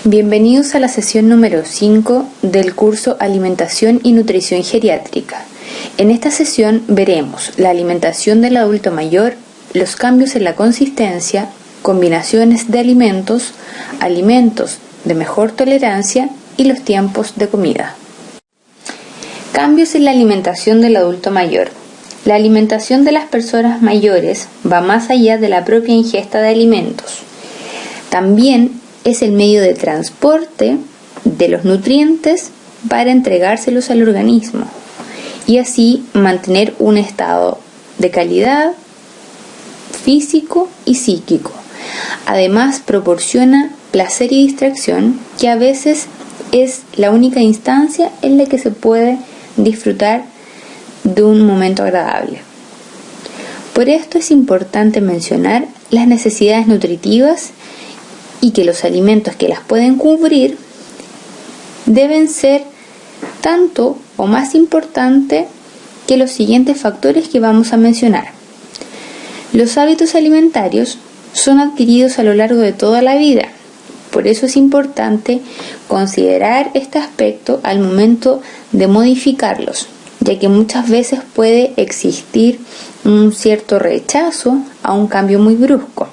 Bienvenidos a la sesión número 5 del curso Alimentación y Nutrición Geriátrica. En esta sesión veremos la alimentación del adulto mayor, los cambios en la consistencia, combinaciones de alimentos, alimentos de mejor tolerancia y los tiempos de comida. Cambios en la alimentación del adulto mayor. La alimentación de las personas mayores va más allá de la propia ingesta de alimentos. También es el medio de transporte de los nutrientes para entregárselos al organismo y así mantener un estado de calidad físico y psíquico. Además, proporciona placer y distracción, que a veces es la única instancia en la que se puede disfrutar de un momento agradable. Por esto es importante mencionar las necesidades nutritivas y que los alimentos que las pueden cubrir deben ser tanto o más importante que los siguientes factores que vamos a mencionar. Los hábitos alimentarios son adquiridos a lo largo de toda la vida, por eso es importante considerar este aspecto al momento de modificarlos, ya que muchas veces puede existir un cierto rechazo a un cambio muy brusco.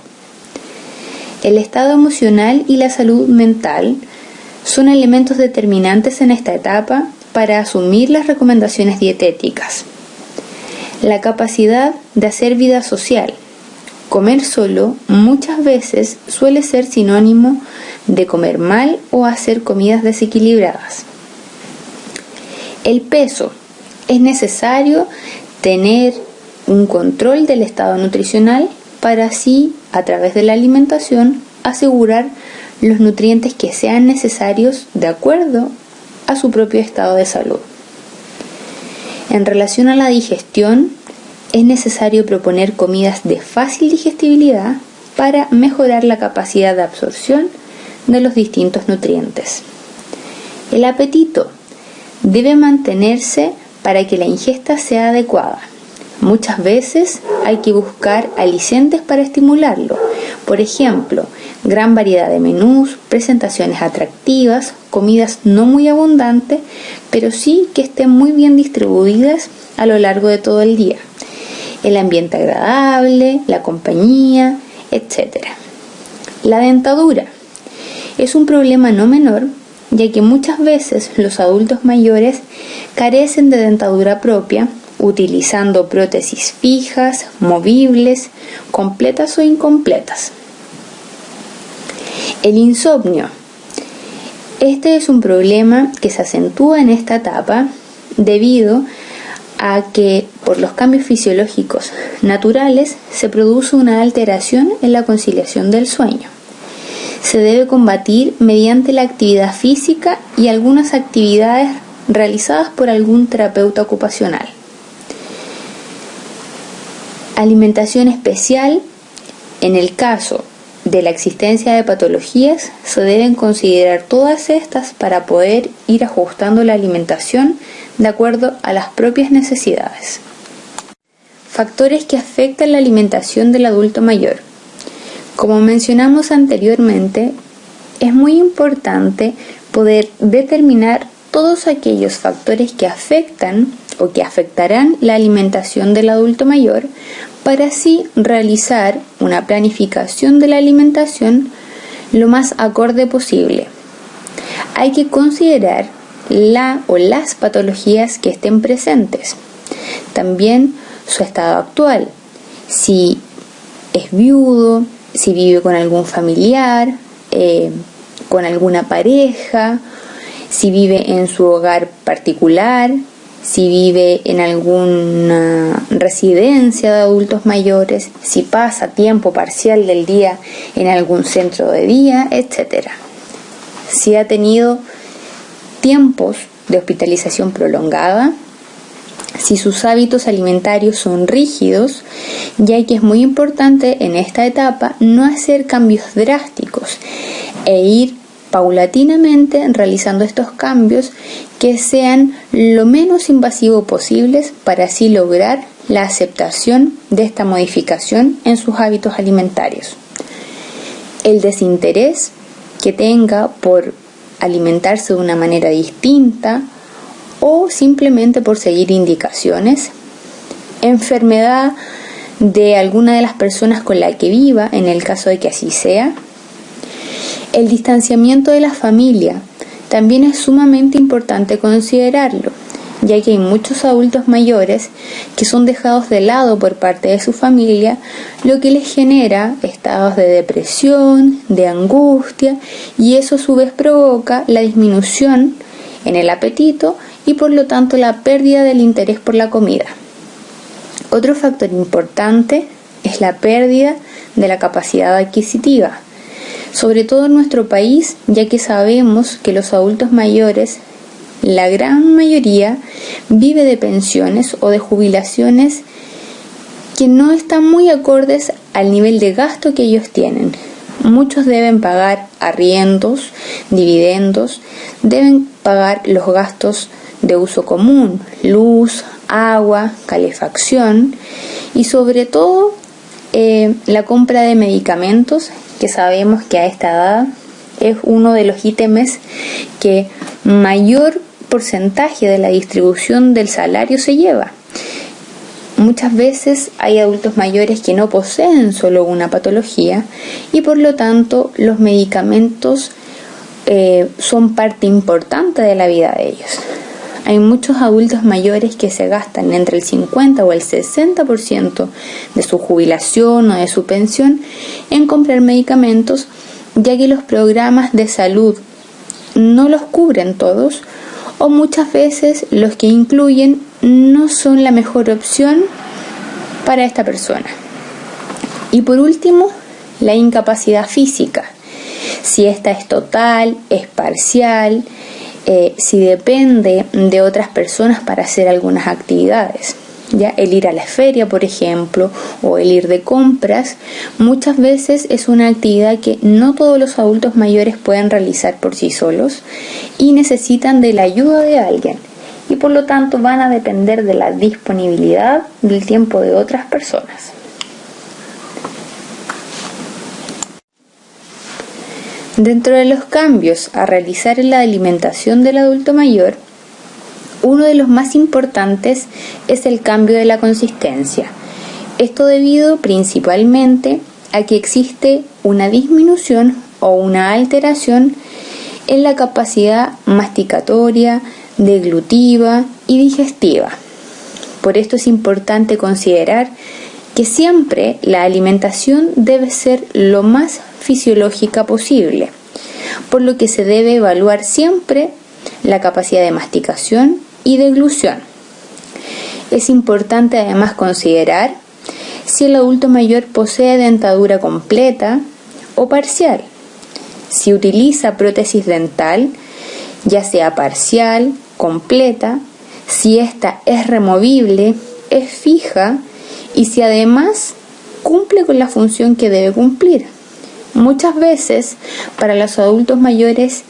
El estado emocional y la salud mental son elementos determinantes en esta etapa para asumir las recomendaciones dietéticas. La capacidad de hacer vida social. Comer solo muchas veces suele ser sinónimo de comer mal o hacer comidas desequilibradas. El peso. Es necesario tener un control del estado nutricional para así, a través de la alimentación, asegurar los nutrientes que sean necesarios de acuerdo a su propio estado de salud. En relación a la digestión, es necesario proponer comidas de fácil digestibilidad para mejorar la capacidad de absorción de los distintos nutrientes. El apetito debe mantenerse para que la ingesta sea adecuada. Muchas veces hay que buscar alicientes para estimularlo. Por ejemplo, gran variedad de menús, presentaciones atractivas, comidas no muy abundantes, pero sí que estén muy bien distribuidas a lo largo de todo el día. El ambiente agradable, la compañía, etc. La dentadura es un problema no menor, ya que muchas veces los adultos mayores carecen de dentadura propia, utilizando prótesis fijas, movibles, completas o incompletas. El insomnio. Este es un problema que se acentúa en esta etapa debido a que por los cambios fisiológicos naturales se produce una alteración en la conciliación del sueño. Se debe combatir mediante la actividad física y algunas actividades realizadas por algún terapeuta ocupacional. Alimentación especial. En el caso de la existencia de patologías, se deben considerar todas estas para poder ir ajustando la alimentación de acuerdo a las propias necesidades. Factores que afectan la alimentación del adulto mayor. Como mencionamos anteriormente, es muy importante poder determinar todos aquellos factores que afectan o que afectarán la alimentación del adulto mayor para así realizar una planificación de la alimentación lo más acorde posible. Hay que considerar la o las patologías que estén presentes, también su estado actual, si es viudo, si vive con algún familiar, con alguna pareja, si vive en su hogar particular, si vive en alguna residencia de adultos mayores, si pasa tiempo parcial del día en algún centro de día, etc. Si ha tenido tiempos de hospitalización prolongada, si sus hábitos alimentarios son rígidos, ya que es muy importante en esta etapa no hacer cambios drásticos e ir paulatinamente realizando estos cambios que sean lo menos invasivos posibles para así lograr la aceptación de esta modificación en sus hábitos alimentarios. El desinterés que tenga por alimentarse de una manera distinta o simplemente por seguir indicaciones, enfermedad de alguna de las personas con la que viva, en el caso de que así sea. El distanciamiento de la familia también es sumamente importante considerarlo, ya que hay muchos adultos mayores que son dejados de lado por parte de su familia, lo que les genera estados de depresión, de angustia, y eso a su vez provoca la disminución en el apetito y por lo tanto la pérdida del interés por la comida. Otro factor importante es la pérdida de la capacidad adquisitiva, sobre todo en nuestro país, ya que sabemos que los adultos mayores, la gran mayoría, vive de pensiones o de jubilaciones que no están muy acordes al nivel de gasto que ellos tienen. Muchos deben pagar arriendos, dividendos, deben pagar los gastos de uso común, luz, agua, calefacción y sobre todo la compra de medicamentos, que sabemos que a esta edad es uno de los ítems que mayor porcentaje de la distribución del salario se lleva. Muchas veces hay adultos mayores que no poseen solo una patología y por lo tanto los medicamentos son parte importante de la vida de ellos. Hay muchos adultos mayores que se gastan entre el 50 o el 60% de su jubilación o de su pensión en comprar medicamentos, ya que los programas de salud no los cubren todos o muchas veces los que incluyen no son la mejor opción para esta persona. Y por último, la incapacidad física. Si esta es total, es parcial, si depende de otras personas para hacer algunas actividades. ¿Ya? El ir a la feria, por ejemplo, o el ir de compras, muchas veces es una actividad que no todos los adultos mayores pueden realizar por sí solos y necesitan de la ayuda de alguien y por lo tanto van a depender de la disponibilidad del tiempo de otras personas. Dentro de los cambios a realizar en la alimentación del adulto mayor, uno de los más importantes es el cambio de la consistencia. Esto debido principalmente a que existe una disminución o una alteración en la capacidad masticatoria, deglutiva y digestiva. Por esto es importante considerar que siempre la alimentación debe ser lo más fisiológica posible, por lo que se debe evaluar siempre la capacidad de masticación y deglución. Es importante además considerar si el adulto mayor posee dentadura completa o parcial, si utiliza prótesis dental, ya sea parcial, completa, si ésta es removible, es fija y si además cumple con la función que debe cumplir. Muchas veces para los adultos mayores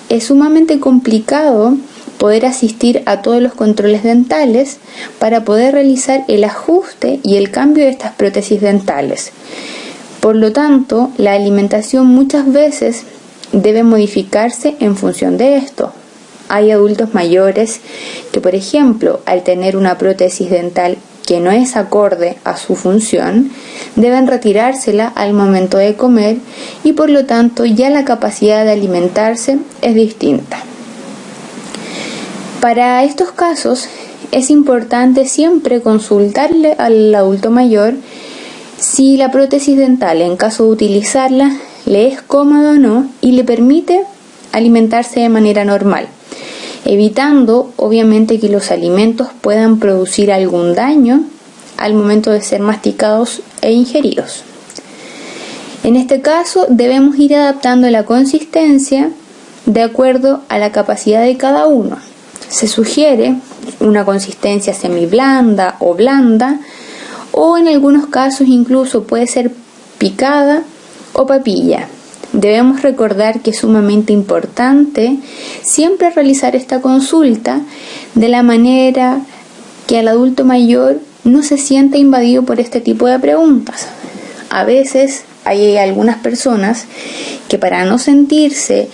es sumamente complicado poder asistir a todos los controles dentales para poder realizar el ajuste y el cambio de estas prótesis dentales. Por lo tanto, la alimentación muchas veces debe modificarse en función de esto. Hay adultos mayores que, por ejemplo, al tener una prótesis dental que no es acorde a su función, deben retirársela al momento de comer y por lo tanto ya la capacidad de alimentarse es distinta. Para estos casos es importante siempre consultarle al adulto mayor si la prótesis dental, en caso de utilizarla, le es cómoda o no y le permite alimentarse de manera normal, evitando obviamente que los alimentos puedan producir algún daño al momento de ser masticados e ingeridos. En este caso debemos ir adaptando la consistencia de acuerdo a la capacidad de cada uno. Se sugiere una consistencia semiblanda o blanda, o en algunos casos incluso puede ser picada o papilla. Debemos recordar que es sumamente importante siempre realizar esta consulta de la manera que el adulto mayor no se sienta invadido por este tipo de preguntas. A veces hay algunas personas que para no sentirse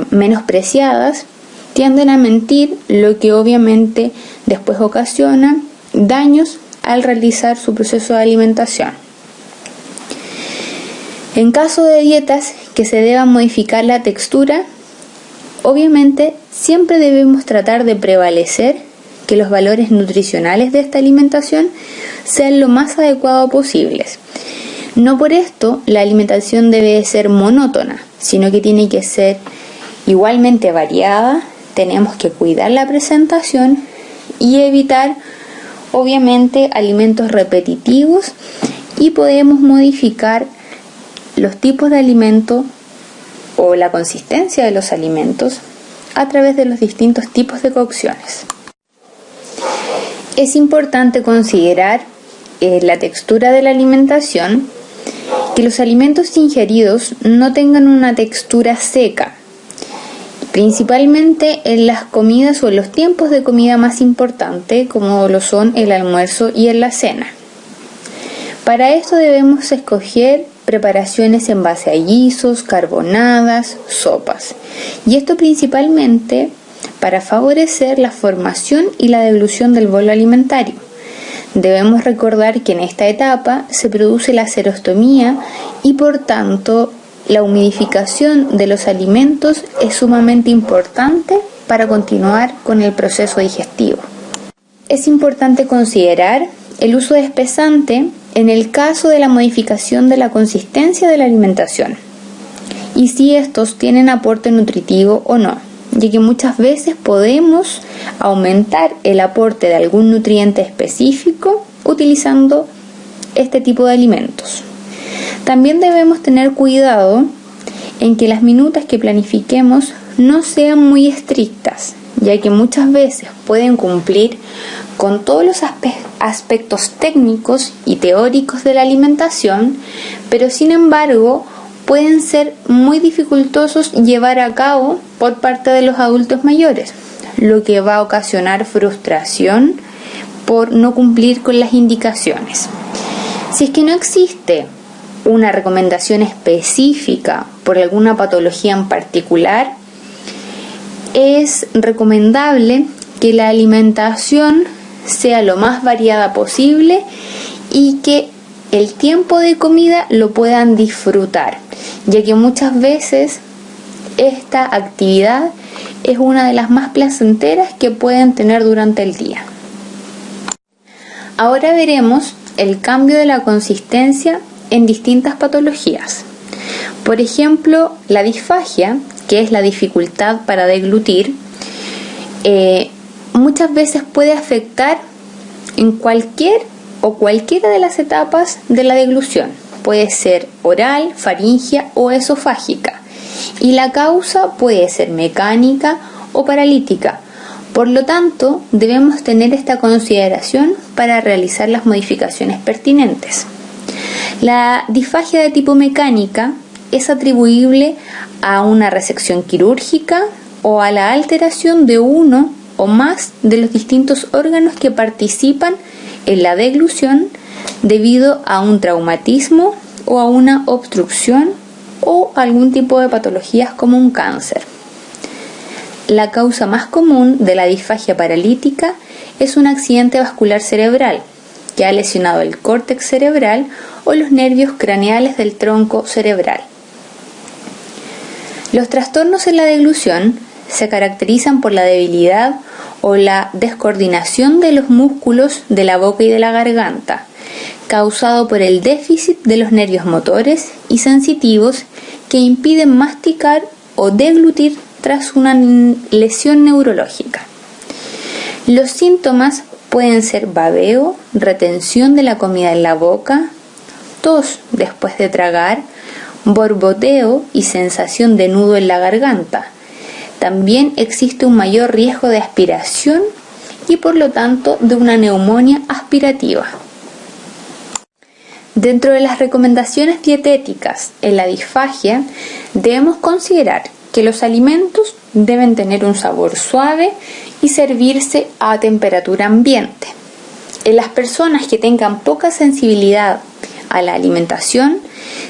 menospreciadas tienden a mentir, lo que obviamente después ocasiona daños al realizar su proceso de alimentación. En caso de dietas que se deba modificar la textura, obviamente siempre debemos tratar de prevalecer que los valores nutricionales de esta alimentación sean lo más adecuado posibles. No por esto la alimentación debe ser monótona, sino que tiene que ser igualmente variada. Tenemos que cuidar la presentación y evitar obviamente alimentos repetitivos, y podemos modificar los tipos de alimento o la consistencia de los alimentos a través de los distintos tipos de cocciones. Es importante considerar la textura de la alimentación, que los alimentos ingeridos no tengan una textura seca, principalmente en las comidas o en los tiempos de comida más importantes, como lo son el almuerzo y en la cena. Para esto debemos escoger preparaciones en base a guisos, carbonadas, sopas, y esto principalmente para favorecer la formación y la deglución del bolo alimentario. Debemos recordar que en esta etapa se produce la serostomía y por tanto la humidificación de los alimentos es sumamente importante para continuar con el proceso digestivo. Es importante considerar el uso de espesante en el caso de la modificación de la consistencia de la alimentación y si estos tienen aporte nutritivo o no, ya que muchas veces podemos aumentar el aporte de algún nutriente específico utilizando este tipo de alimentos. También debemos tener cuidado en que las minutas que planifiquemos no sean muy estrictas, ya que muchas veces pueden cumplir con todos los aspectos técnicos y teóricos de la alimentación, pero sin embargo pueden ser muy dificultosos llevar a cabo por parte de los adultos mayores, lo que va a ocasionar frustración por no cumplir con las indicaciones. Si es que no existe una recomendación específica por alguna patología en particular, es recomendable que la alimentación sea lo más variada posible y que el tiempo de comida lo puedan disfrutar, ya que muchas veces esta actividad es una de las más placenteras que pueden tener durante el día. Ahora veremos el cambio de la consistencia en distintas patologías. Por ejemplo, la disfagia, que es la dificultad para deglutir, muchas veces puede afectar en cualquiera de las etapas de la deglución. Puede ser oral, faríngea o esofágica, y la causa puede ser mecánica o paralítica. Por lo tanto, debemos tener esta consideración para realizar las modificaciones pertinentes. La disfagia de tipo mecánica es atribuible a una resección quirúrgica o a la alteración de uno o más de los distintos órganos que participan en la deglución debido a un traumatismo o a una obstrucción o algún tipo de patologías como un cáncer. La causa más común de la disfagia paralítica es un accidente vascular cerebral que ha lesionado el córtex cerebral o los nervios craneales del tronco cerebral. Los trastornos en la deglución se caracterizan por la debilidad o la descoordinación de los músculos de la boca y de la garganta, causado por el déficit de los nervios motores y sensitivos que impiden masticar o deglutir tras una lesión neurológica. Los síntomas pueden ser babeo, retención de la comida en la boca, tos después de tragar, borboteo y sensación de nudo en la garganta. También existe un mayor riesgo de aspiración y por lo tanto de una neumonía aspirativa. Dentro de las recomendaciones dietéticas en la disfagia debemos considerar que los alimentos deben tener un sabor suave y servirse a temperatura ambiente. En las personas que tengan poca sensibilidad a la alimentación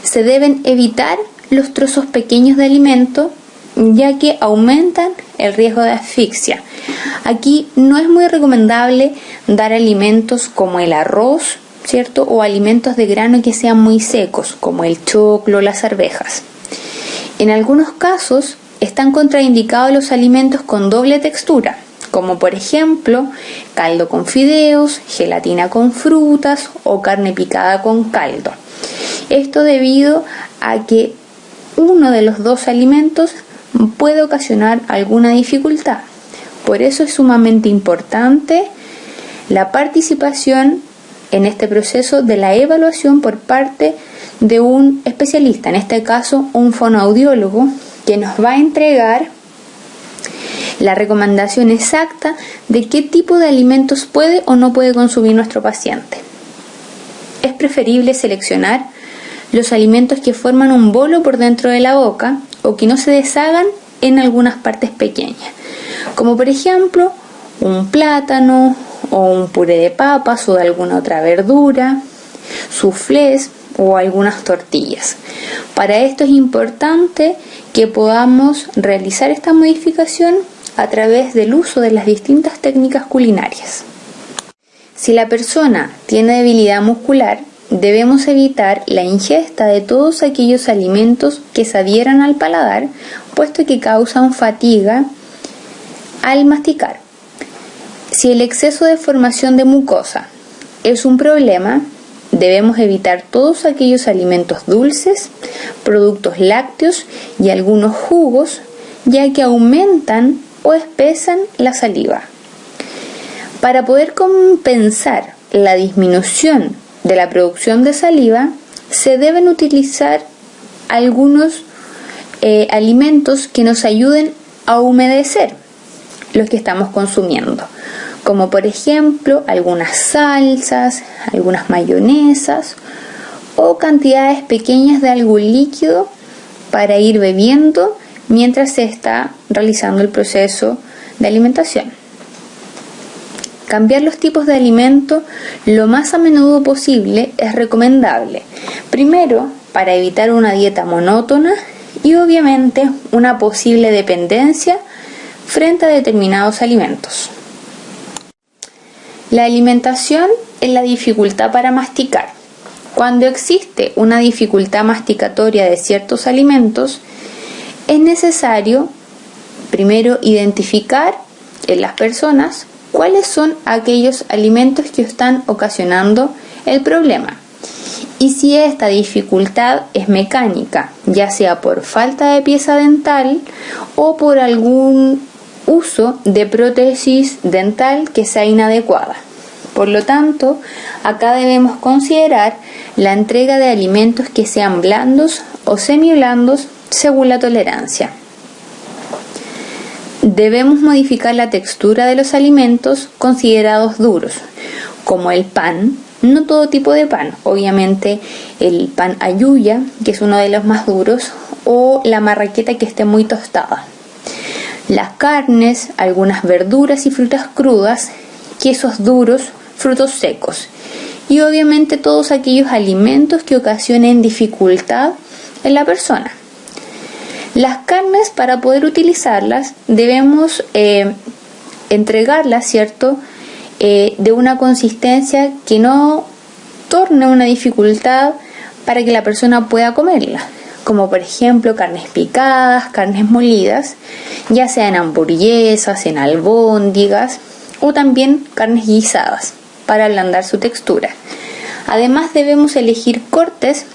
se deben evitar los trozos pequeños de alimento, ya que aumentan el riesgo de asfixia. Aquí no es muy recomendable dar alimentos como el arroz, ¿cierto? O alimentos de grano que sean muy secos, como el choclo o las arvejas. En algunos casos están contraindicados los alimentos con doble textura, como por ejemplo caldo con fideos, gelatina con frutas o carne picada con caldo. Esto debido a que uno de los dos alimentos puede ocasionar alguna dificultad. Por eso es sumamente importante la participación en este proceso de la evaluación por parte de un especialista, en este caso un fonoaudiólogo, que nos va a entregar la recomendación exacta de qué tipo de alimentos puede o no puede consumir nuestro paciente. Es preferible seleccionar los alimentos que forman un bolo por dentro de la boca o que no se deshagan en algunas partes pequeñas, como por ejemplo un plátano o un puré de papas o de alguna otra verdura, soufflés o algunas tortillas. Para esto es importante que podamos realizar esta modificación a través del uso de las distintas técnicas culinarias. Si la persona tiene debilidad muscular, debemos evitar la ingesta de todos aquellos alimentos que se adhieran al paladar, puesto que causan fatiga al masticar. Si el exceso de formación de mucosa es un problema, debemos evitar todos aquellos alimentos dulces, productos lácteos y algunos jugos, ya que aumentan o espesan la saliva. Para poder compensar la disminución de la producción de saliva, se deben utilizar algunos alimentos que nos ayuden a humedecer los que estamos consumiendo, como por ejemplo algunas salsas, algunas mayonesas o cantidades pequeñas de algo líquido para ir bebiendo mientras se está realizando el proceso de alimentación. Cambiar los tipos de alimento lo más a menudo posible es recomendable. Primero, para evitar una dieta monótona y obviamente una posible dependencia frente a determinados alimentos. La alimentación es la dificultad para masticar. Cuando existe una dificultad masticatoria de ciertos alimentos, es necesario primero identificar en las personas cuáles son aquellos alimentos que están ocasionando el problema. Y si esta dificultad es mecánica, ya sea por falta de pieza dental o por algún uso de prótesis dental que sea inadecuada. Por lo tanto, acá debemos considerar la entrega de alimentos que sean blandos o semiblandos según la tolerancia. Debemos modificar la textura de los alimentos considerados duros, como el pan, no todo tipo de pan, obviamente el pan ayuya, que es uno de los más duros, o la marraqueta que esté muy tostada. Las carnes, algunas verduras y frutas crudas, quesos duros, frutos secos y obviamente todos aquellos alimentos que ocasionen dificultad en la persona. Las carnes, para poder utilizarlas, debemos entregarlas, ¿cierto?, de una consistencia que no torne una dificultad para que la persona pueda comerla, como por ejemplo carnes picadas, carnes molidas, ya sea en hamburguesas, en albóndigas o también carnes guisadas para ablandar su textura. Además debemos elegir cortes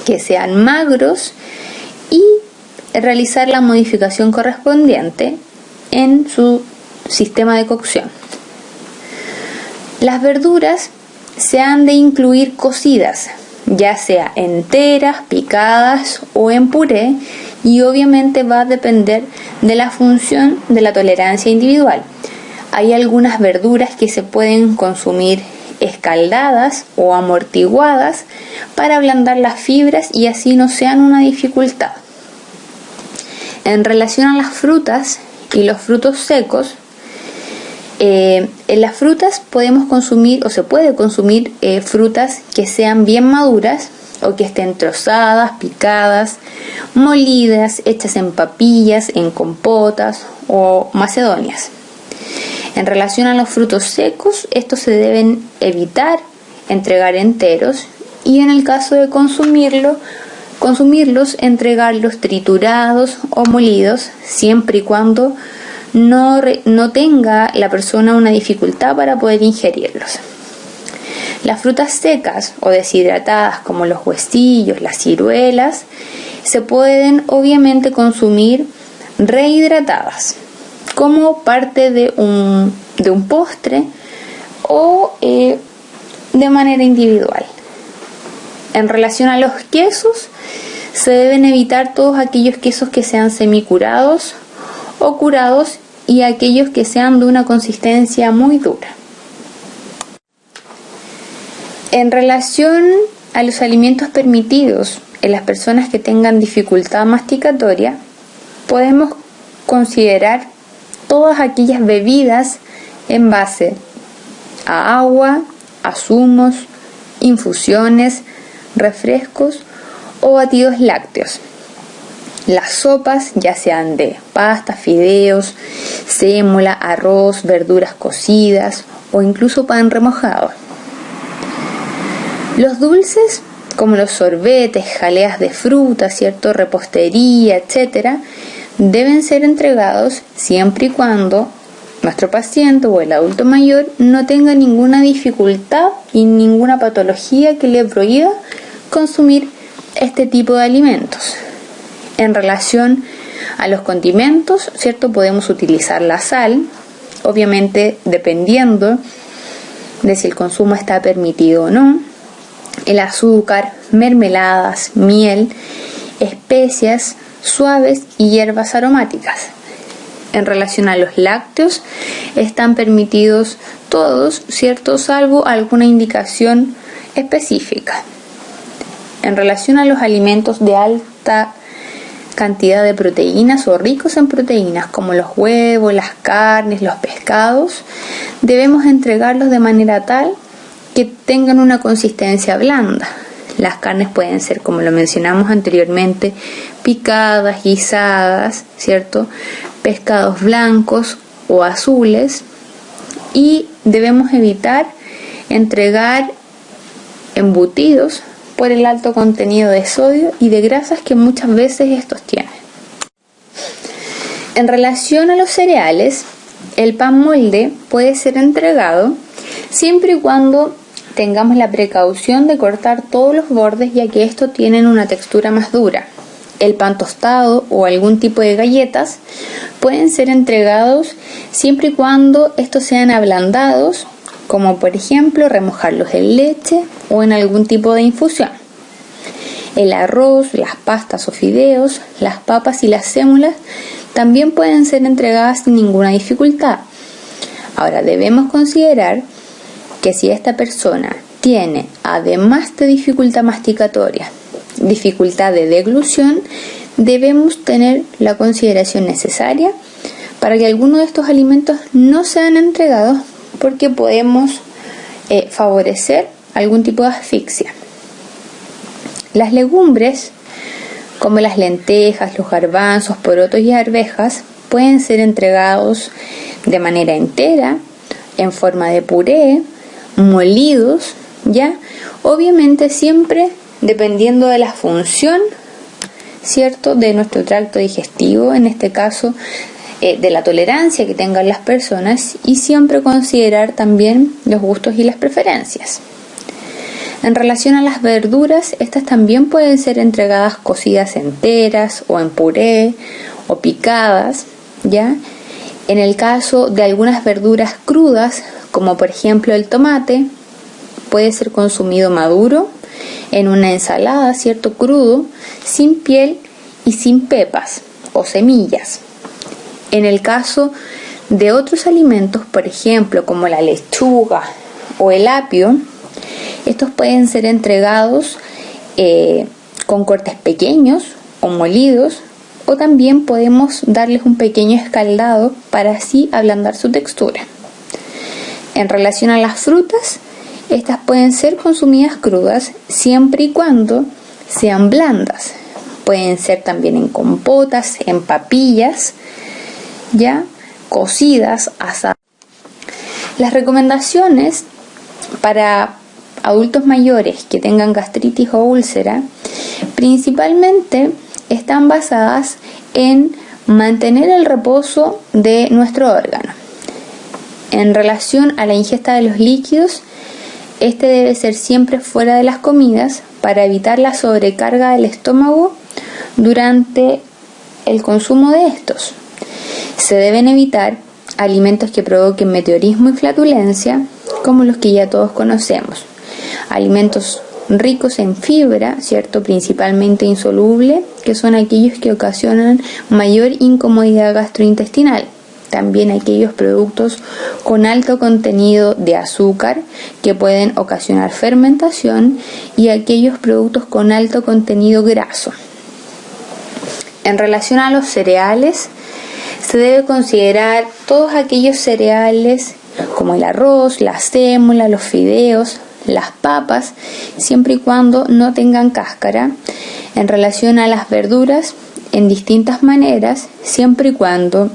que sean magros y realizar la modificación correspondiente en su sistema de cocción. Las verduras se han de incluir cocidas, ya sea enteras, picadas o en puré, y obviamente va a depender de la función de la tolerancia individual. Hay algunas verduras que se pueden consumir escaldadas o amortiguadas para ablandar las fibras y así no sean una dificultad. En relación a las frutas y los frutos secos, En las frutas podemos consumir o se puede consumir frutas que sean bien maduras o que estén trozadas, picadas, molidas, hechas en papillas, en compotas o macedonias. En relación a los frutos secos, estos se deben evitar entregar enteros y en el caso de consumirlos, entregarlos triturados o molidos, siempre y cuando no tenga la persona una dificultad para poder ingerirlos. Las frutas secas o deshidratadas como los huesillos, las ciruelas, se pueden obviamente consumir rehidratadas como parte de un postre o de manera individual. En relación a los quesos, se deben evitar todos aquellos quesos que sean semicurados o curados y aquellos que sean de una consistencia muy dura. En relación a los alimentos permitidos en las personas que tengan dificultad masticatoria, podemos considerar todas aquellas bebidas en base a agua, a zumos, infusiones, refrescos o batidos lácteos. Las sopas, ya sean de pasta, fideos, sémola, arroz, verduras cocidas o incluso pan remojado. Los dulces, como los sorbetes, jaleas de fruta, repostería, etc., deben ser entregados siempre y cuando nuestro paciente o el adulto mayor no tenga ninguna dificultad y ninguna patología que le prohíba consumir este tipo de alimentos. En relación a los condimentos, podemos utilizar la sal, obviamente dependiendo de si el consumo está permitido o no, el azúcar, mermeladas, miel, especias suaves y hierbas aromáticas. En relación a los lácteos, están permitidos todos, salvo alguna indicación específica. En relación a los alimentos de alta cantidad de proteínas o ricos en proteínas, como los huevos, las carnes, los pescados, debemos entregarlos de manera tal que tengan una consistencia blanda. Las carnes pueden ser, como lo mencionamos anteriormente, picadas, guisadas, pescados blancos o azules, y debemos evitar entregar embutidos por el alto contenido de sodio y de grasas que muchas veces estos tienen. En relación a los cereales, el pan molde puede ser entregado siempre y cuando tengamos la precaución de cortar todos los bordes, ya que estos tienen una textura más dura. El pan tostado o algún tipo de galletas pueden ser entregados siempre y cuando estos sean ablandados, como por ejemplo remojarlos en leche o en algún tipo de infusión. El arroz, las pastas o fideos, las papas y las sémolas también pueden ser entregadas sin ninguna dificultad. Ahora debemos considerar que si esta persona tiene, además de dificultad masticatoria, dificultad de deglución, debemos tener la consideración necesaria para que alguno de estos alimentos no sean entregados, porque podemos favorecer algún tipo de asfixia. Las legumbres, como las lentejas, los garbanzos, porotos y arvejas, pueden ser entregados de manera entera, en forma de puré, molidos, obviamente siempre dependiendo de la función, de nuestro tracto digestivo, en este caso de la tolerancia que tengan las personas, y siempre considerar también los gustos y las preferencias. En relación a las verduras, estas también pueden ser entregadas cocidas enteras o en puré o picadas, En el caso de algunas verduras crudas, como por ejemplo el tomate, puede ser consumido maduro en una ensalada, crudo, sin piel y sin pepas o semillas. En el caso de otros alimentos, por ejemplo, como la lechuga o el apio, estos pueden ser entregados con cortes pequeños o molidos, o también podemos darles un pequeño escaldado para así ablandar su textura. En relación a las frutas, estas pueden ser consumidas crudas siempre y cuando sean blandas. Pueden ser también en compotas, en papillas, ya cocidas, asadas. Las recomendaciones para adultos mayores que tengan gastritis o úlcera principalmente están basadas en mantener el reposo de nuestro órgano. En relación a la ingesta de los líquidos, este debe ser siempre fuera de las comidas para evitar la sobrecarga del estómago durante el consumo de estos. Se deben evitar alimentos que provoquen meteorismo y flatulencia, como los que ya todos conocemos. Alimentos ricos en fibra, ¿cierto? Principalmente insoluble, que son aquellos que ocasionan mayor incomodidad gastrointestinal. También aquellos productos con alto contenido de azúcar que pueden ocasionar fermentación y aquellos productos con alto contenido graso. En relación a los cereales, se debe considerar todos aquellos cereales como el arroz, la sémola, los fideos, las papas, siempre y cuando no tengan cáscara. En relación a las verduras, en distintas maneras, siempre y cuando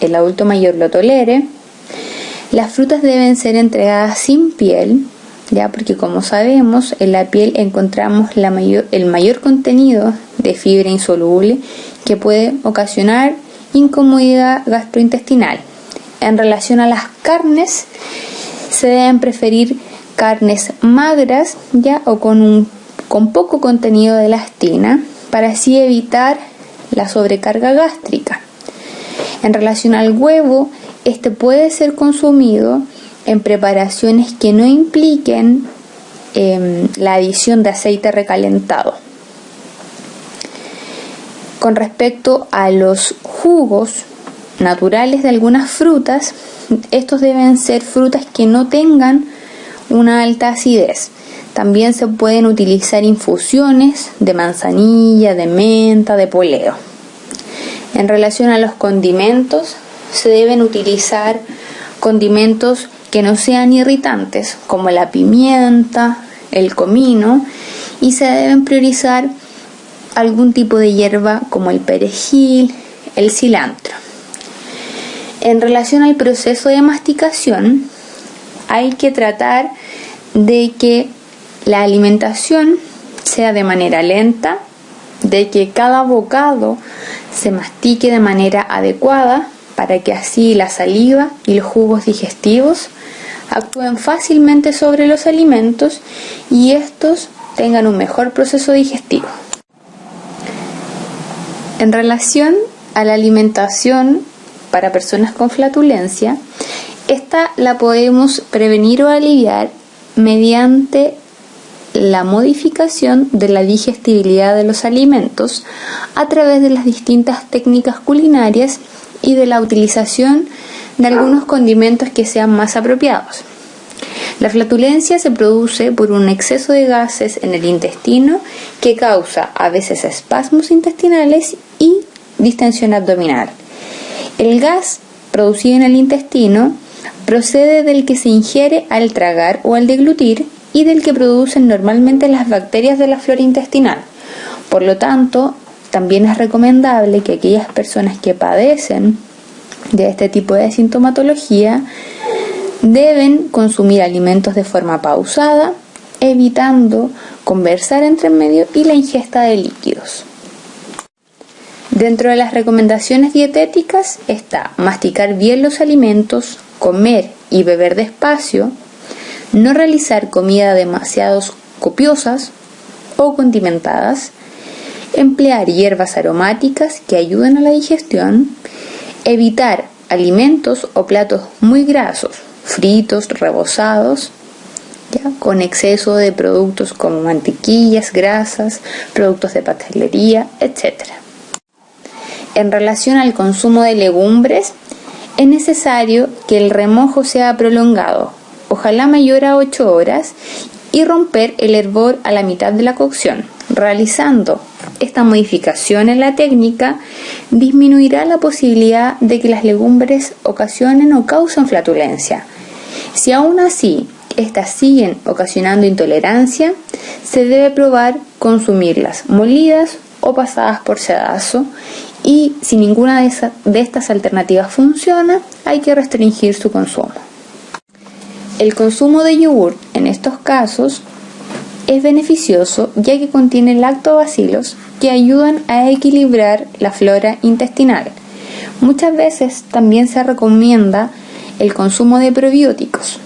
el adulto mayor lo tolere. Las frutas deben ser entregadas sin piel, ya porque como sabemos, en la piel encontramos el mayor contenido de fibra insoluble que puede ocasionar incomodidad gastrointestinal. En relación a las carnes, se deben preferir carnes magras, ya, o con poco contenido de elastina, para así evitar la sobrecarga gástrica. En relación al huevo, este puede ser consumido en preparaciones que no impliquen la adición de aceite recalentado. Con respecto a los jugos naturales de algunas frutas, estos deben ser frutas que no tengan una alta acidez. También se pueden utilizar infusiones de manzanilla, de menta, de poleo. En relación a los condimentos, se deben utilizar condimentos que no sean irritantes, como la pimienta, el comino, y se deben priorizar algún tipo de hierba como el perejil, el cilantro. En relación al proceso de masticación, hay que tratar de que la alimentación sea de manera lenta, de que cada bocado se mastique de manera adecuada para que así la saliva y los jugos digestivos actúen fácilmente sobre los alimentos y estos tengan un mejor proceso digestivo. En relación a la alimentación para personas con flatulencia, esta la podemos prevenir o aliviar mediante la modificación de la digestibilidad de los alimentos a través de las distintas técnicas culinarias y de la utilización de algunos condimentos que sean más apropiados. La flatulencia se produce por un exceso de gases en el intestino que causa a veces espasmos intestinales y distensión abdominal. El gas producido en el intestino procede del que se ingiere al tragar o al deglutir y del que producen normalmente las bacterias de la flora intestinal. Por lo tanto, también es recomendable que aquellas personas que padecen de este tipo de sintomatología deben consumir alimentos de forma pausada, evitando conversar entre medio y la ingesta de líquidos. Dentro de las recomendaciones dietéticas está masticar bien los alimentos, comer y beber despacio, no realizar comida demasiado copiosas o condimentadas, emplear hierbas aromáticas que ayuden a la digestión, evitar alimentos o platos muy grasos, fritos, rebozados, ¿ya? Con exceso de productos como mantequillas, grasas, productos de pastelería, etc. En relación al consumo de legumbres, es necesario que el remojo sea prolongado, ojalá mayor a 8 horas, y romper el hervor a la mitad de la cocción. Realizando esta modificación en la técnica, disminuirá la posibilidad de que las legumbres ocasionen o causen flatulencia. Si aún así estas siguen ocasionando intolerancia, se debe probar consumirlas molidas o pasadas por sedazo, y si ninguna de estas alternativas funciona, hay que restringir su consumo. El consumo de yogur en estos casos es beneficioso, ya que contiene lactobacilos que ayudan a equilibrar la flora intestinal. Muchas veces también se recomienda el consumo de probióticos.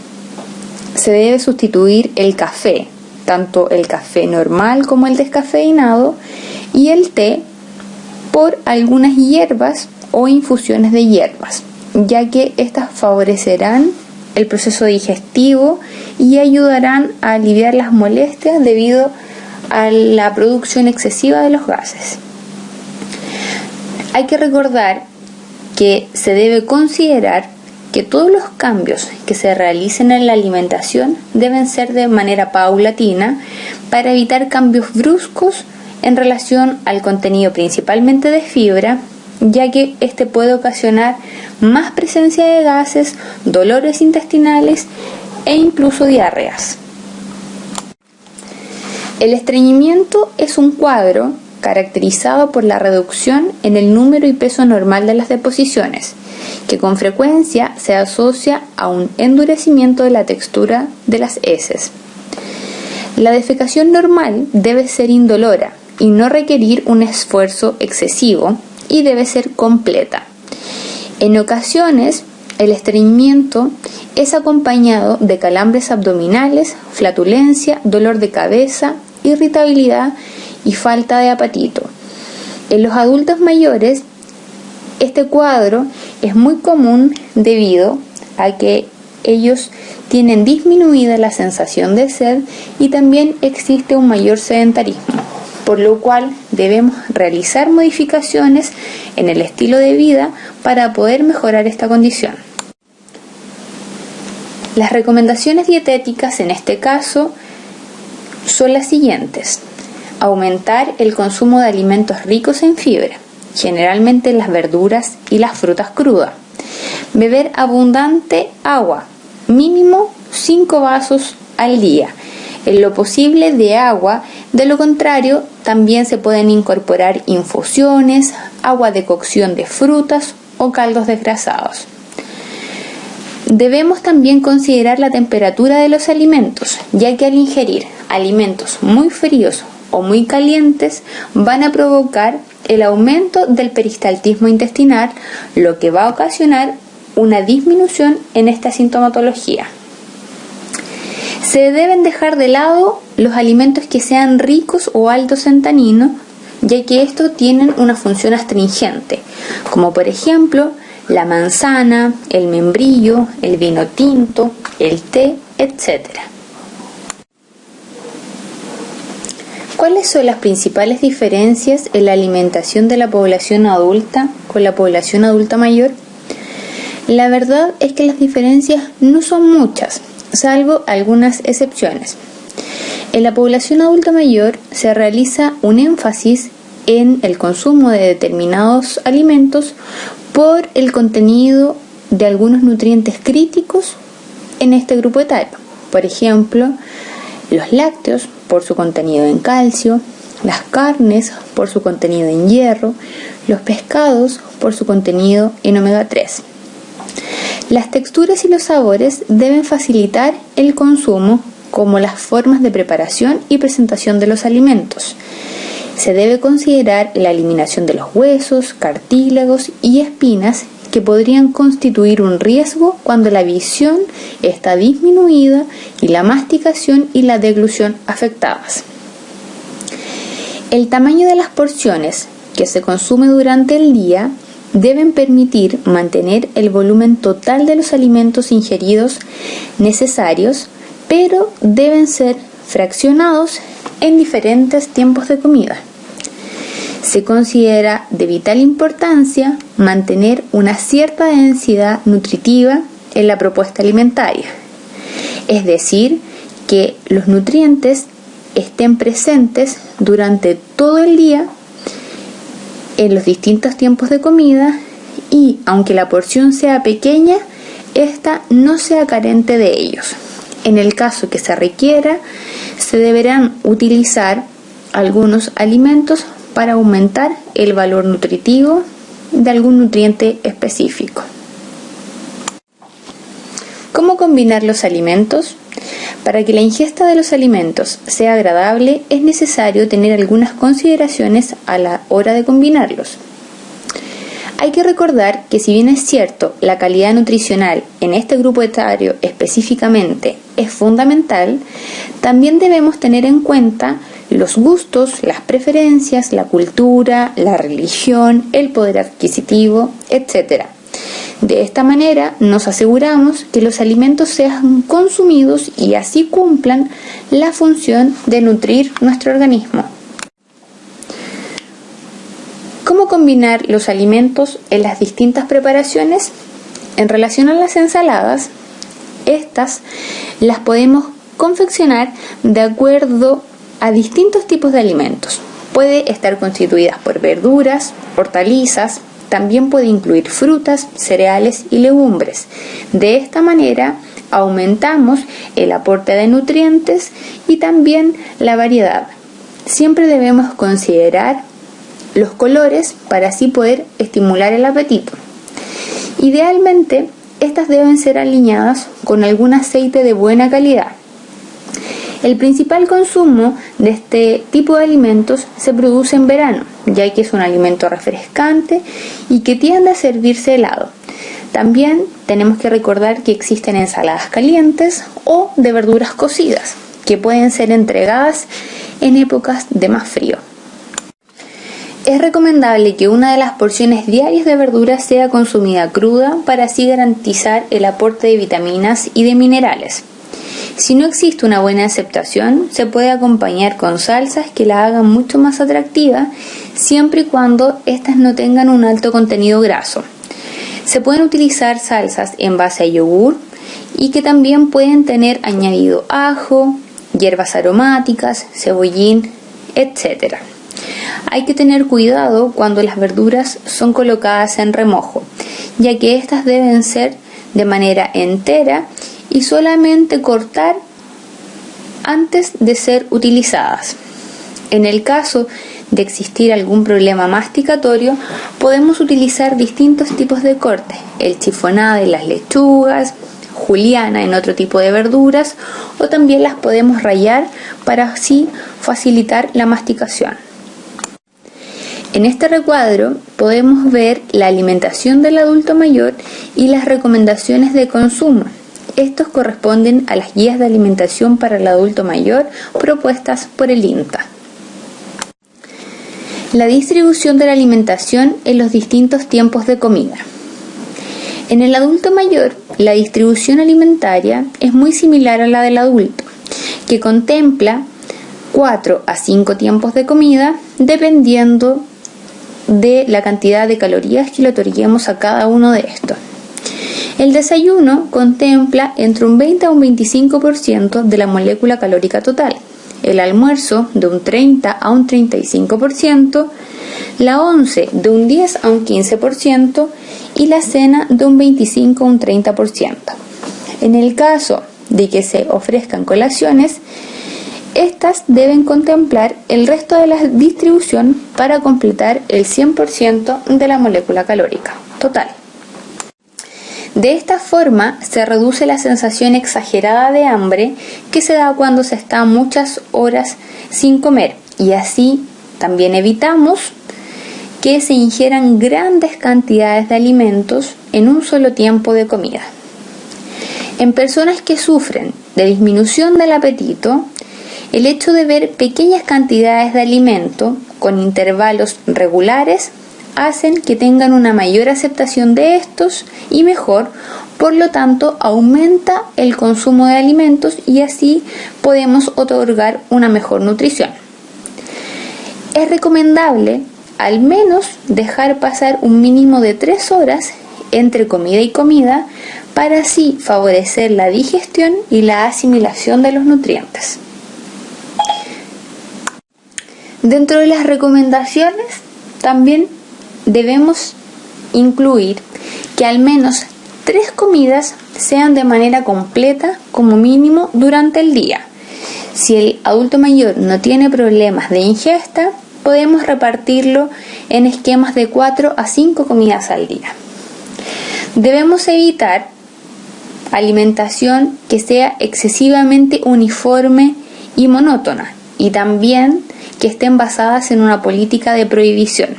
Se debe sustituir el café, tanto el café normal como el descafeinado, y el té por algunas hierbas o infusiones de hierbas, ya que estas favorecerán el proceso digestivo y ayudarán a aliviar las molestias debido a la producción excesiva de los gases. Hay que recordar que se debe considerar que todos los cambios que se realicen en la alimentación deben ser de manera paulatina para evitar cambios bruscos en relación al contenido principalmente de fibra, ya que este puede ocasionar más presencia de gases, dolores intestinales e incluso diarreas. El estreñimiento es un cuadro caracterizado por la reducción en el número y peso normal de las deposiciones, que con frecuencia se asocia a un endurecimiento de la textura de las heces. La defecación normal debe ser indolora y no requerir un esfuerzo excesivo, y debe ser completa. En ocasiones, el estreñimiento es acompañado de calambres abdominales, flatulencia, dolor de cabeza, irritabilidad y falta de apetito. En los adultos mayores, este cuadro es muy común debido a que ellos tienen disminuida la sensación de sed y también existe un mayor sedentarismo, por lo cual debemos realizar modificaciones en el estilo de vida para poder mejorar esta condición. Las recomendaciones dietéticas en este caso son las siguientes: aumentar el consumo de alimentos ricos en fibra, generalmente las verduras y las frutas crudas. Beber abundante agua, mínimo 5 vasos al día, en lo posible de agua. De lo contrario, también se pueden incorporar infusiones, agua de cocción de frutas o caldos desgrasados. Debemos también considerar la temperatura de los alimentos, ya que al ingerir alimentos muy fríos o muy calientes van a provocar el aumento del peristaltismo intestinal, lo que va a ocasionar una disminución en esta sintomatología. Se deben dejar de lado los alimentos que sean ricos o altos en tanino, ya que estos tienen una función astringente, como por ejemplo la manzana, el membrillo, el vino tinto, el té, etc. ¿Cuáles son las principales diferencias en la alimentación de la población adulta con la población adulta mayor? La verdad es que las diferencias no son muchas, salvo algunas excepciones. En la población adulta mayor se realiza un énfasis en el consumo de determinados alimentos por el contenido de algunos nutrientes críticos en este grupo etario. Por ejemplo, los lácteos por su contenido en calcio, las carnes por su contenido en hierro, los pescados por su contenido en omega 3. Las texturas y los sabores deben facilitar el consumo, como las formas de preparación y presentación de los alimentos. Se debe considerar la eliminación de los huesos, cartílagos y espinas que podrían constituir un riesgo cuando la visión está disminuida y la masticación y la deglución afectadas. El tamaño de las porciones que se consume durante el día deben permitir mantener el volumen total de los alimentos ingeridos necesarios, pero deben ser fraccionados en diferentes tiempos de comida. Se considera de vital importancia mantener una cierta densidad nutritiva en la propuesta alimentaria, es decir, que los nutrientes estén presentes durante todo el día en los distintos tiempos de comida y, aunque la porción sea pequeña, ésta no sea carente de ellos. En el caso que se requiera, se deberán utilizar algunos alimentos para aumentar el valor nutritivo de algún nutriente específico. ¿Cómo combinar los alimentos? Para que la ingesta de los alimentos sea agradable, es necesario tener algunas consideraciones a la hora de combinarlos. Hay que recordar que si bien es cierto, la calidad nutricional en este grupo etario específicamente es fundamental, también debemos tener en cuenta los gustos, las preferencias, la cultura, la religión, el poder adquisitivo, etc. De esta manera nos aseguramos que los alimentos sean consumidos y así cumplan la función de nutrir nuestro organismo. ¿Cómo combinar los alimentos en las distintas preparaciones? En relación a las ensaladas, estas las podemos confeccionar de acuerdo a distintos tipos de alimentos. Puede estar constituidas por verduras, hortalizas, también puede incluir frutas, cereales y legumbres. De esta manera aumentamos el aporte de nutrientes y también la variedad. Siempre debemos considerar los colores para así poder estimular el apetito. Idealmente, estas deben ser aliñadas con algún aceite de buena calidad. El principal consumo de este tipo de alimentos se produce en verano, ya que es un alimento refrescante y que tiende a servirse helado. También tenemos que recordar que existen ensaladas calientes o de verduras cocidas, que pueden ser entregadas en épocas de más frío. Es recomendable que una de las porciones diarias de verduras sea consumida cruda para así garantizar el aporte de vitaminas y de minerales. Si no existe una buena aceptación, se puede acompañar con salsas que la hagan mucho más atractiva, siempre y cuando éstas no tengan un alto contenido graso. Se pueden utilizar salsas en base a yogur y que también pueden tener añadido ajo, hierbas aromáticas, cebollín, etc. Hay que tener cuidado cuando las verduras son colocadas en remojo, ya que éstas deben ser de manera entera y solamente cortar antes de ser utilizadas. En el caso de existir algún problema masticatorio, podemos utilizar distintos tipos de corte, el chiffonade en las lechugas, juliana en otro tipo de verduras, o también las podemos rallar para así facilitar la masticación. En este recuadro podemos ver la alimentación del adulto mayor y las recomendaciones de consumo. Estos corresponden a las guías de alimentación para el adulto mayor propuestas por el INTA. La distribución de la alimentación en los distintos tiempos de comida. En el adulto mayor, la distribución alimentaria es muy similar a la del adulto, que contempla 4 a 5 tiempos de comida, dependiendo de la cantidad de calorías que le otorguemos a cada uno de estos. El desayuno contempla entre un 20 a un 25% de la molécula calórica total, el almuerzo de un 30 a un 35%, la once de un 10 a un 15% y la cena de un 25 a un 30%. En el caso de que se ofrezcan colaciones, estas deben contemplar el resto de la distribución para completar el 100% de la molécula calórica total. De esta forma se reduce la sensación exagerada de hambre que se da cuando se está muchas horas sin comer, y así también evitamos que se ingieran grandes cantidades de alimentos en un solo tiempo de comida. En personas que sufren de disminución del apetito, el hecho de ver pequeñas cantidades de alimento con intervalos regulares hacen que tengan una mayor aceptación de estos y mejor, por lo tanto aumenta el consumo de alimentos y así podemos otorgar una mejor nutrición. Es recomendable al menos dejar pasar un mínimo de 3 horas entre comida y comida para así favorecer la digestión y la asimilación de los nutrientes. Dentro de las recomendaciones también debemos incluir que al menos 3 comidas sean de manera completa como mínimo durante el día. Si el adulto mayor no tiene problemas de ingesta, podemos repartirlo en esquemas de 4 a 5 comidas al día. Debemos evitar alimentación que sea excesivamente uniforme y monótona, y también que estén basadas en una política de prohibición.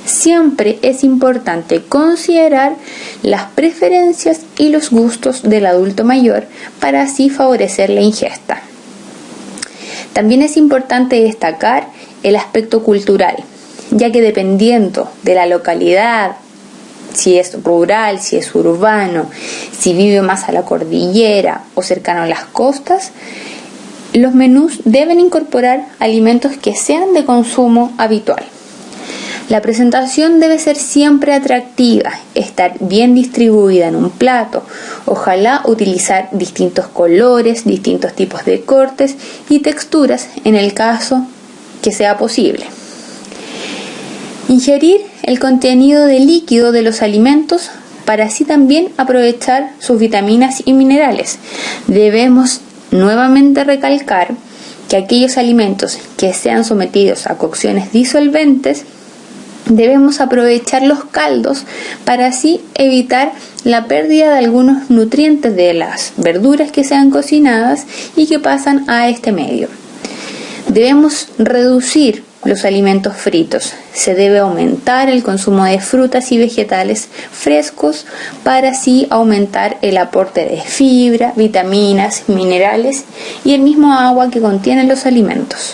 Siempre es importante considerar las preferencias y los gustos del adulto mayor para así favorecer la ingesta. También es importante destacar el aspecto cultural, ya que dependiendo de la localidad, si es rural, si es urbano, si vive más a la cordillera o cercano a las costas, los menús deben incorporar alimentos que sean de consumo habitual. La presentación debe ser siempre atractiva, estar bien distribuida en un plato, ojalá utilizar distintos colores, distintos tipos de cortes y texturas en el caso que sea posible. Ingerir el contenido de líquido de los alimentos para así también aprovechar sus vitaminas y minerales. Debemos nuevamente recalcar que aquellos alimentos que sean sometidos a cocciones disolventes debemos aprovechar los caldos para así evitar la pérdida de algunos nutrientes de las verduras que sean cocinadas y que pasan a este medio. Debemos reducir los alimentos fritos. Se debe aumentar el consumo de frutas y vegetales frescos para así aumentar el aporte de fibra, vitaminas, minerales y el mismo agua que contienen los alimentos.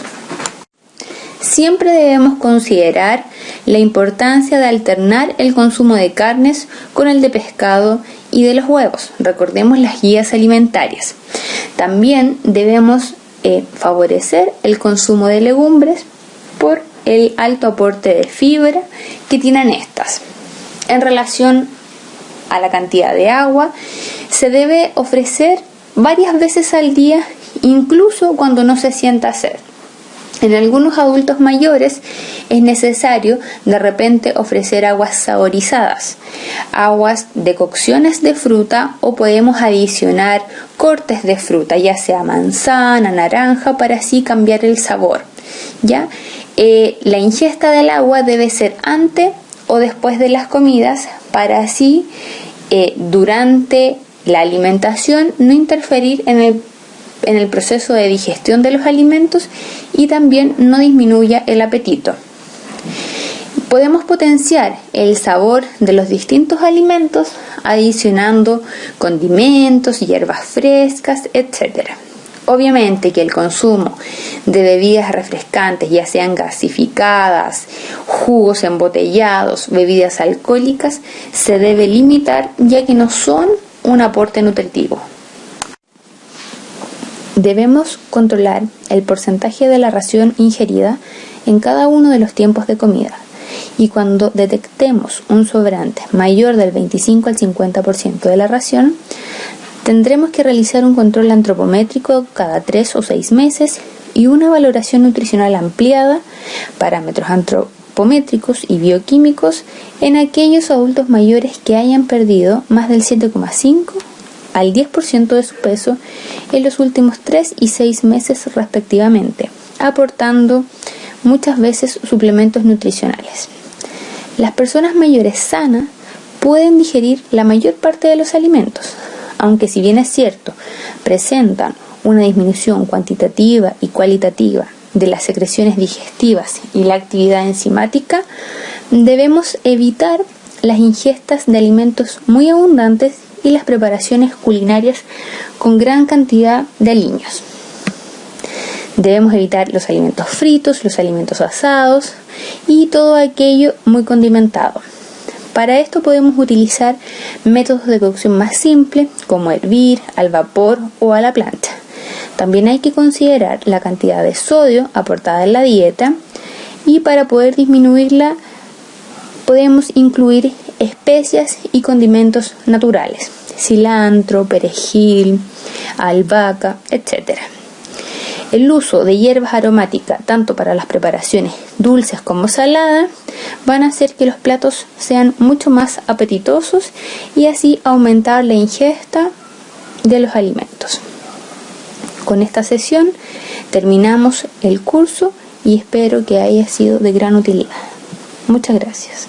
Siempre debemos considerar la importancia de alternar el consumo de carnes con el de pescado y de los huevos. Recordemos las guías alimentarias. También debemos favorecer el consumo de legumbres por el alto aporte de fibra que tienen estas. En relación a la cantidad de agua, se debe ofrecer varias veces al día, incluso cuando no se sienta sed. En algunos adultos mayores es necesario de repente ofrecer aguas saborizadas, aguas de cocciones de fruta, o podemos adicionar cortes de fruta, ya sea manzana, naranja, para así cambiar el sabor. ¿Ya? La ingesta del agua debe ser antes o después de las comidas para así durante la alimentación no interferir en el proceso de digestión de los alimentos y también no disminuya el apetito. Podemos potenciar el sabor de los distintos alimentos adicionando condimentos, hierbas frescas, etc. Obviamente que el consumo de bebidas refrescantes, ya sean gasificadas, jugos embotellados, bebidas alcohólicas, se debe limitar ya que no son un aporte nutritivo. Debemos controlar el porcentaje de la ración ingerida en cada uno de los tiempos de comida, y cuando detectemos un sobrante mayor del 25 al 50% de la ración, tendremos que realizar un control antropométrico cada 3 o 6 meses y una valoración nutricional ampliada, parámetros antropométricos y bioquímicos en aquellos adultos mayores que hayan perdido más del 7,5 al 10% de su peso en los últimos 3 y 6 meses respectivamente, aportando muchas veces suplementos nutricionales. Las personas mayores sanas pueden digerir la mayor parte de los alimentos, aunque si bien es cierto, presentan una disminución cuantitativa y cualitativa de las secreciones digestivas y la actividad enzimática, debemos evitar las ingestas de alimentos muy abundantes y las preparaciones culinarias con gran cantidad de aliños. Debemos evitar los alimentos fritos, los alimentos asados y todo aquello muy condimentado. Para esto podemos utilizar métodos de cocción más simples como hervir, al vapor o a la plancha. También hay que considerar la cantidad de sodio aportada en la dieta, y para poder disminuirla podemos incluir especias y condimentos naturales, cilantro, perejil, albahaca, etc. El uso de hierbas aromáticas, tanto para las preparaciones dulces como saladas, van a hacer que los platos sean mucho más apetitosos y así aumentar la ingesta de los alimentos. Con esta sesión terminamos el curso y espero que haya sido de gran utilidad. Muchas gracias.